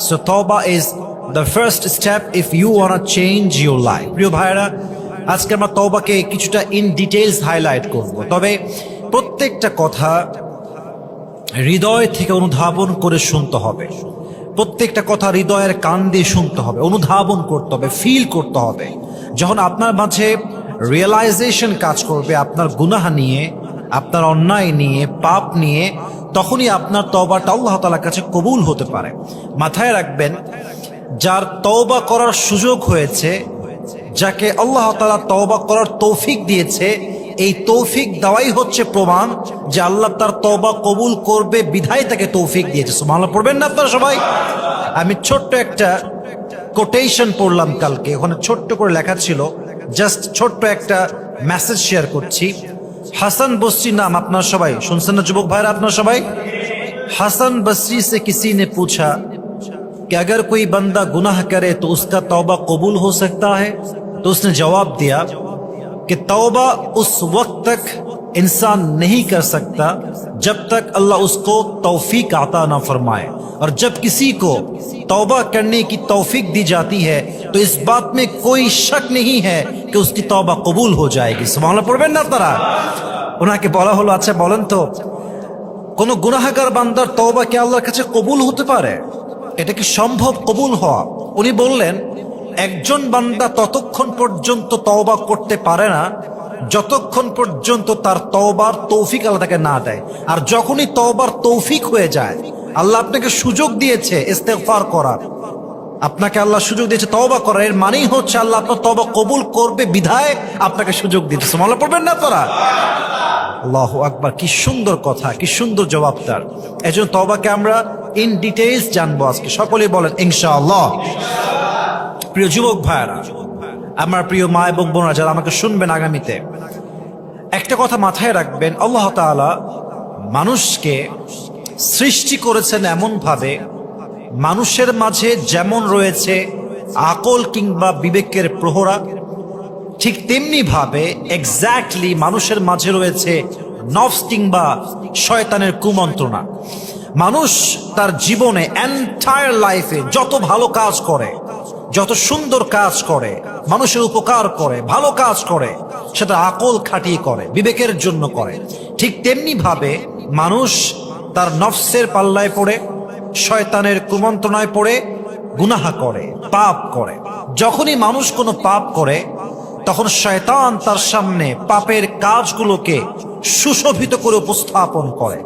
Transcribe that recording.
So tawbah is the first step if you want to change your life. প্রিয় ভাইরা, আজকে আমরা তওবাকে কিছুটা ইন ডিটেইলস হাইলাইট করব। তবে প্রত্যেকটা কথা হৃদয় থেকে অনুধাবন করে শুনতে হবে। প্রত্যেকটা কথা হৃদয়ের কান দিয়ে শুনতে হবে, অনুধাবন করতে হবে, ফিল করতে হবে। যখন আপনার মাঝে রিয়েলাইজেশন কাজ করবে আপনার গুনাহ নিয়ে, আপনার অন্যায় নিয়ে, পাপ নিয়ে, তখনই আপনার তওবাটা আল্লাহ তাআলার কাছে কবুল হতে পারে। মাথায় রাখবেন, যার তওবা করার সুযোগ হয়েছে, যাকে আল্লাহ তাআলা তওবা করার তৌফিক দিয়েছে, এই তৌফিক দেওয়াই হচ্ছে প্রমাণ যে আল্লাহ তার তওবা কবুল করবে, বিধায় তাকে তৌফিক দিয়েছে। সুবহানাল্লাহ পড়বেন না আপনারা সবাই? আমি ছোট্ট একটা কোটেশন পড়লাম কালকে, ওখানে ছোট্ট করে লেখা ছিল, জাস্ট ছোট্ট একটা মেসেজ শেয়ার করছি। হাসান বসরি নাম, আপনারা সবাই শুনছেন না যুবক ভাইরা? আপনারা সবাই, হাসান বসরি से किसी ने पूछा कि अगर कोई बंदा गुनाह करे तो उसका तौबा कबूल हो सकता है? तो उसने जवाब दिया कि तौबा उस वक्त तक इंसान नहीं कर सकता जब तक अल्लाह उसको तौफीक अता ना फरमाए, और जब किसी को तौबा करने की तौफीक दी जाती है तो इस बात में कोई शक नहीं है कि उसकी तौबा कबूल हो जाएगी। सुबहानाल्लाह पढ़বেন না আপনারা? ওনাকে বলা হলো, আচ্ছা বলেন তো, কোন গুনাহগার বান্দার তওবা কি আল্লাহর কাছে কবুল হতে পারে? এটা কি সম্ভব কবুল হওয়া? উনি বললেন, একজন বান্দা ততক্ষণ পর্যন্ত তওবা করতে পারে না যতক্ষণ পর্যন্ত তার তওবার তৌফিক আল্লাহ তাকে না দেয়। আর যখনই তওবার তৌফিক হয়ে যায়, আল্লাহ আপনাকে সুযোগ দিয়েছে ইস্তেগফার করার, আপনাকে আল্লাহ সুযোগ দিয়েছে তওবা করার, এর মানেই হচ্ছে আল্লাহ আপনার তওবা কবুল করবে, বিধায় আপনাকে সুযোগ দিয়েছে। সুবহানাল্লাহ পড়বেন না আপনারা? আল্লাহু আকবার, কি সুন্দর কথা, কি সুন্দর জবাব তার। এজন্য তওবাকে আমরা ইন ডিটেইলস জানবো আজকে। সকলেই বলেন ইনশাআল্লাহ। প্রিয় যুবক ভাইরা, আমার প্রিয় মা এবং বোনরা যারা আমাকে শুনবেন আগামীতে, একটা কথা মাথায় রাখবেন, আল্লাহ তাআলা মানুষকে সৃষ্টি করেছেন এমন ভাবে, মানুষের মাঝে যেমন রয়েছে আকল কিংবা বিবেকের প্রহরা, ঠিক তেমনি ভাবে এক্স্যাক্টলি মানুষের মাঝে রয়েছে নফস কিংবা শয়তানের কুমন্ত্রণা। মানুষ তার জীবনে এন্টায়ার লাইফে যত ভালো কাজ করে, যত সুন্দর কাজ করে, মানুষের উপকার করে, ভালো কাজ করে, সেটা আকল খাটিয়ে করে, বিবেকের জন্য করে। ঠিক তেমনি ভাবে মানুষ তার নফসের পাল্লায় পড়ে, শয়তানের কুমন্ত্রণায় পড়ে গুনাহ করে, পাপ করে। যখনই মানুষ কোনো পাপ করে, তখন শয়তান তার সামনে পাপের কাজগুলোকে সুশোভিত করে উপস্থাপন করে।